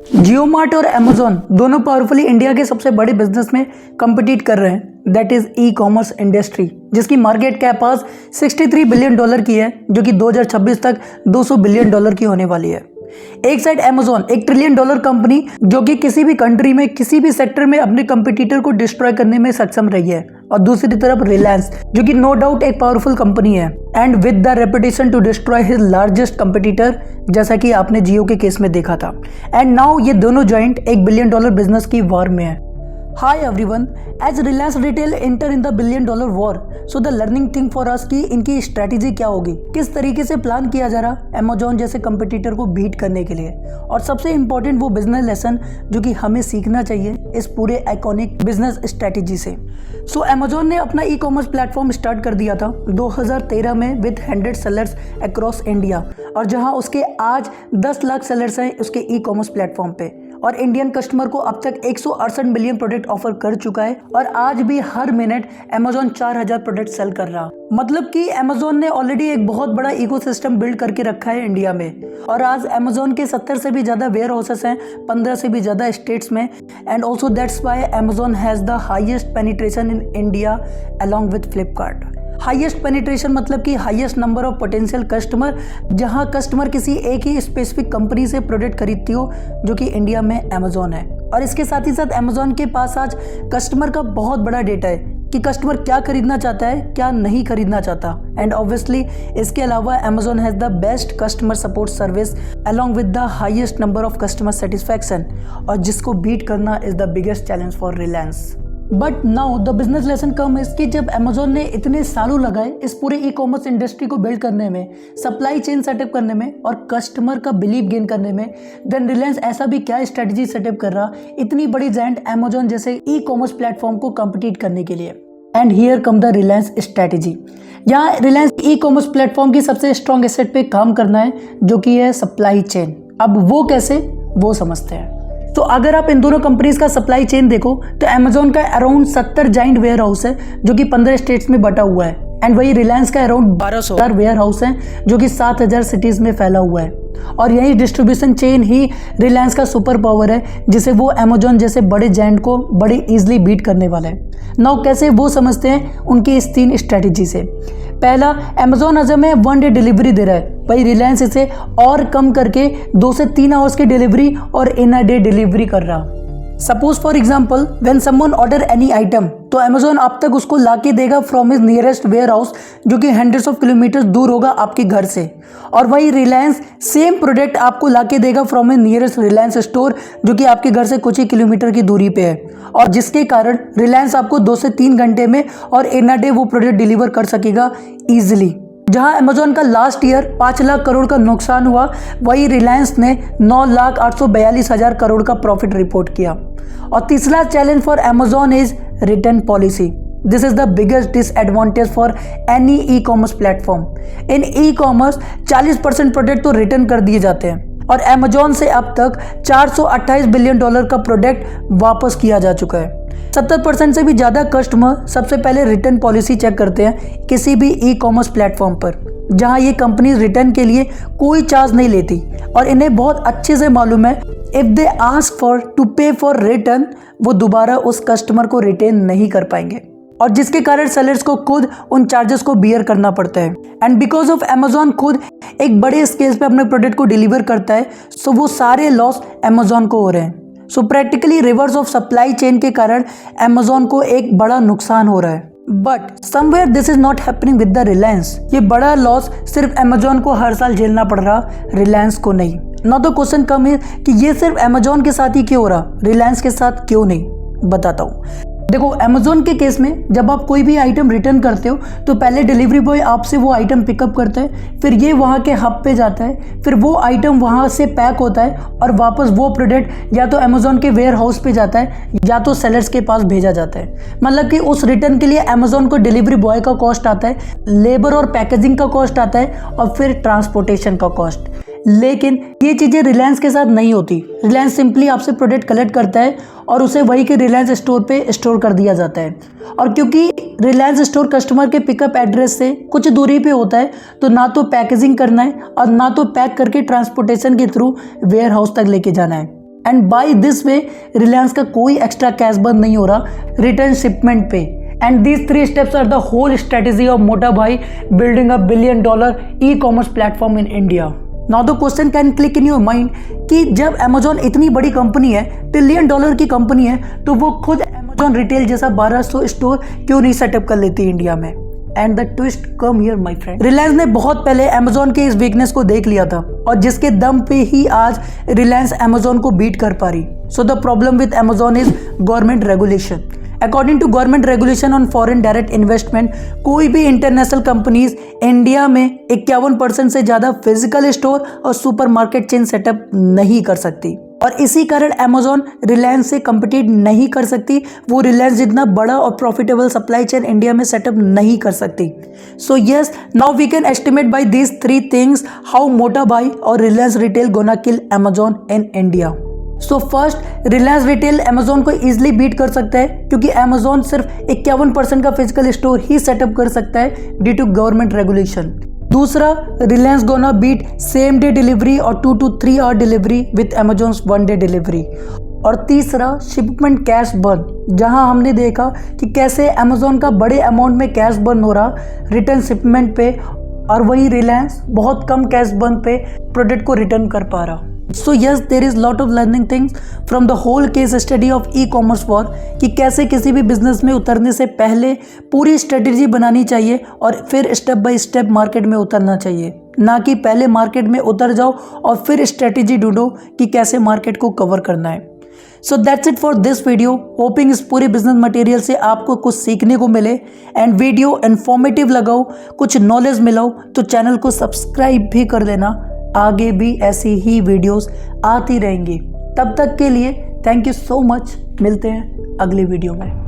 जियो mart और Amazon दोनों powerfully India के सबसे बड़े बिजनेस में कम्पिटिट कर रहे हैं, that is e commerce industry, जिसकी मार्केट कैप आज $63 बिलियन की है, जो कि 2026 तक $200 बिलियन की होने वाली है। एक साइड अमेजोन $1 ट्रिलियन कंपनी जो कि किसी भी कंट्री में किसी भी सेक्टर में अपने कंपटीटर को डिस्ट्रॉय करने में सक्षम रही है, और दूसरी तरफ रिलायंस जो कि नो डाउट एक पावरफुल कंपनी है and with the reputation to destroy his largest competitor, जैसा कि आपने जियो के केस में देखा था। एंड नाउ ये दोनों जॉइंट $1 बिलियन बिजनेस की वॉर में है। Hi everyone, as Reliance retail enter in the $1 billion war, so the learning thing for us कि इनकी स्ट्रेटेजी क्या होगी, किस तरीके से प्लान किया जा रहा अमेजोन जैसे कंपटीटर को बीट करने के लिए, और सबसे इंपॉर्टेंट वो बिजनेस लेसन जो कि हमें सीखना चाहिए इस पूरे आइकॉनिक बिजनेस स्ट्रेटेजी से। सो अमेजोन ने अपना ई कॉमर्स प्लेटफॉर्म स्टार्ट कर दिया था 2013 में विद 100 सेलर्स अक्रॉस इंडिया, और जहां उसके आज 10 लाख सेलर्स हैं उसके ई कॉमर्स प्लेटफॉर्म पे, और इंडियन कस्टमर को अब तक 168 मिलियन प्रोडक्ट ऑफर कर चुका है, और आज भी हर मिनट अमेजोन 4000 प्रोडक्ट सेल कर रहा। मतलब कि अमेजोन ने ऑलरेडी एक बहुत बड़ा इकोसिस्टम बिल्ड करके रखा है इंडिया में, और आज अमेजोन के 70 से भी ज़्यादा वेयर हाउसेस हैं 15 से भी ज़्यादा स्टेट्स में, and also that's why Amazon has the highest penetration in India along with Flipkart. Highest penetration मतलब कि highest number of potential customer, जहां कस्टमर किसी एक ही स्पेसिफिक कंपनी से प्रोडक्ट खरीदती हो, जो कि इंडिया में अमेजोन है। और इसके साथ ही साथ अमेजोन के पास आज कस्टमर का बहुत बड़ा डेटा है कि कस्टमर क्या खरीदना चाहता है, क्या नहीं खरीदना चाहता। एंड ऑब्वियसली इसके अलावा Amazon has the best customer support service along with the highest number of customer satisfaction, और जिसको बीट करना is the biggest challenge for Reliance. But now the business lesson come is कि जब अमेजोन ने इतने सालों लगाए इस पूरे ई कॉमर्स इंडस्ट्री को बिल्ड करने में, सप्लाई चेन सेटअप करने में और कस्टमर का बिलीव गेन करने में, देन रिलायंस ऐसा भी क्या स्ट्रेटजी सेटअप कर रहा इतनी बड़ी जायंट अमेजोन जैसे ई कॉमर्स प्लेटफॉर्म को कम्पिटिट करने के लिए। And here come the Reliance strategy. यहाँ रिलायंस ई कॉमर्स प्लेटफॉर्म की सबसे स्ट्रॉन्ग एसेट पे काम करना है, जो कि है सप्लाई चेन। अब वो कैसे, वो समझते हैं। तो अगर आप इन दोनों कंपनीज का सप्लाई चेन देखो तो अमेजोन का अराउंड 70 जाइंट वेयर हाउस है जो कि 15 स्टेट्स में बटा हुआ है, एंड वही रिलायंस का अराउंड 1200 वेयर हाउस है जो कि 7000 सिटीज में फैला हुआ है। और यही डिस्ट्रीब्यूशन चेन ही रिलायंस का सुपर पावर है, जिसे वो अमेजोन जैसे बड़े जायंट को बड़े इजीली बीट करने वाला है। नाउ कैसे, वो समझते हैं उनकी इस 3 स्ट्रेटेजी से। पहला, अमेजोन आज हमें 1 डे डिलीवरी दे रहा है, भाई रिलायंस इसे और कम करके 2 से 3 आवर्स की डिलीवरी और इन अ डे डिलीवरी कर रहा। Suppose for example when someone order any item, तो अमेजोन आप तक उसको ला के देगा from his nearest warehouse, जो कि हंड्रेड्स ऑफ किलोमीटर दूर होगा आपके घर से। और वही रिलायंस सेम प्रोडक्ट आपको ला के देगा from his nearest Reliance store, जो कि आपके घर से कुछ ही किलोमीटर की दूरी पे है, और जिसके कारण रिलायंस आपको 2 से 3 घंटे में और इन अ डे वो प्रोडक्ट डिलीवर कर सकेगा ईजिली। जहां अमेजोन का लास्ट ईयर 5 लाख करोड़ का नुकसान हुआ, वही रिलायंस ने 9,842,000 करोड़ का प्रॉफिट रिपोर्ट किया। और तीसरा challenge for Amazon is return policy. This is the biggest disadvantage for any e commerce platform. In e commerce 40% product तो रिटर्न कर दिए जाते हैं, और अमेजोन से अब तक $428 बिलियन का प्रोडक्ट वापस किया जा चुका है। 70% से भी ज़्यादा कस्टमर सबसे पहले रिटर्न पॉलिसी चेक करते हैं किसी भी ई कॉमर्स प्लेटफॉर्म पर, जहां ये कंपनी रिटर्न के लिए कोई चार्ज नहीं लेती, और इन्हें बहुत अच्छे से मालूम है if they ask for to pay for return, वो दोबारा उस कस्टमर को रिटर्न नहीं कर पाएंगे, और जिसके कारण सेलर्स को खुद उन चार्जेस को बियर करना पड़ता है। एंड बिकॉज ऑफ अमेजोन खुद एक बड़े स्केल पे अपने प्रोडक्ट को डिलीवर करता है, सो वो सारे लॉस अमेजोन को हो रहे हैं। So practically reverse of supply chain के कारण अमेजोन को एक बड़ा नुकसान हो रहा है। But somewhere this is not happening with the Reliance. ये बड़ा लॉस सिर्फ अमेजोन को हर साल झेलना पड़ रहा, रिलायंस को नहीं। नाउ द क्वेश्चन कम है कि ये सिर्फ अमेजोन के साथ ही क्यों हो रहा, रिलायंस के साथ क्यों नहीं, बताता हूँ। देखो, अमेजोन के केस में जब आप कोई भी आइटम रिटर्न करते हो तो पहले डिलीवरी बॉय आपसे वो आइटम पिकअप करता है, फिर ये वहाँ के हब पे जाता है, फिर वो आइटम वहाँ से पैक होता है और वापस वो प्रोडक्ट या तो अमेजोन के वेयर हाउस पे जाता है या तो सेलर्स के पास भेजा जाता है। मतलब कि उस रिटर्न के लिए अमेजोन को डिलीवरी बॉय का कॉस्ट आता है, लेबर और पैकेजिंग का कॉस्ट आता है, और फिर ट्रांसपोर्टेशन का कॉस्ट। लेकिन ये चीज़ें रिलायंस के साथ नहीं होती। रिलायंस सिंपली आपसे प्रोडक्ट कलेक्ट करता है और उसे वही के रिलायंस स्टोर पे स्टोर कर दिया जाता है। और क्योंकि रिलायंस स्टोर कस्टमर के पिकअप एड्रेस से कुछ दूरी पे होता है, तो ना तो पैकेजिंग करना है और ना तो पैक करके ट्रांसपोर्टेशन के थ्रू वेयर हाउस तक लेके जाना है। And by this way Reliance का कोई एक्स्ट्रा कैश बर्न नहीं हो रहा रिटर्न शिपमेंट पे। And these 3 steps are the whole strategy of Mota Bhai building a $1 billion e-commerce platform in India. Now the question can click in your mind कि जब Amazon इतनी बड़ी कंपनी है, $1 billion की कंपनी है, तो वो खुद अमेजॉन रिटेल जैसा 1200 स्टोर क्यों नहीं सेटअप कर लेती इंडिया में। And the twist come here my friend, Reliance ने बहुत पहले अमेजॉन के इस वीकनेस को देख लिया था और जिसके दम पे ही आज रिलायंस अमेजॉन को बीट कर पा रही। So the problem with Amazon is government regulation. According to government regulation on foreign direct investment, कोई भी इंटरनेशनल कंपनीज इंडिया में 51% से ज्यादा फिजिकल स्टोर और सुपरमार्केट चेन सेटअप नहीं कर सकती और इसी कारण अमेजॉन रिलायंस से कम्पिटिट नहीं कर सकती। वो रिलायंस जितना बड़ा और प्रॉफिटेबल सप्लाई चेन इंडिया में सेटअप नहीं कर सकती। So yes, now we can estimate by these 3 things how Mota Bhai और Reliance retail gonna kill Amazon in India. So first, Reliance retail Amazon को इजिली बीट कर सकता है क्योंकि अमेजॉन सिर्फ 51% का फिजिकल स्टोर ही सेटअप कर सकता है ड्यू टू गवर्नमेंट रेगुलेशन। दूसरा, Reliance gonna beat same day delivery और 2 to 3 hour delivery with Amazon's 1 day delivery. और तीसरा, शिपमेंट कैश बर्न, जहां हमने देखा कि कैसे अमेजॉन का बड़े अमाउंट में कैश बर्न हो रहा रिटर्न शिपमेंट पे और वही रिलायंस बहुत कम कैश बर्न पे प्रोडक्ट को रिटर्न कर पा रहा। So yes, there is lot of learning things from the whole case study of e-commerce war कि कैसे किसी भी बिजनेस में उतरने से पहले पूरी स्ट्रेटेजी बनानी चाहिए और फिर स्टेप बाय स्टेप मार्केट में उतरना चाहिए, ना कि पहले मार्केट में उतर जाओ और फिर स्ट्रेटेजी ढूंढो कि कैसे मार्केट को कवर करना है। So that's it for this video. Hopping इस पूरे बिजनेस मटेरियल से आपको कुछ सीखने को मिले एंड वीडियो इन्फॉर्मेटिव लगाओ, कुछ नॉलेज मिलाओ तो चैनल को सब्सक्राइब भी कर देना। आगे भी ऐसी ही वीडियोस आती रहेंगी। तब तक के लिए थैंक यू सो मच। मिलते हैं अगली वीडियो में।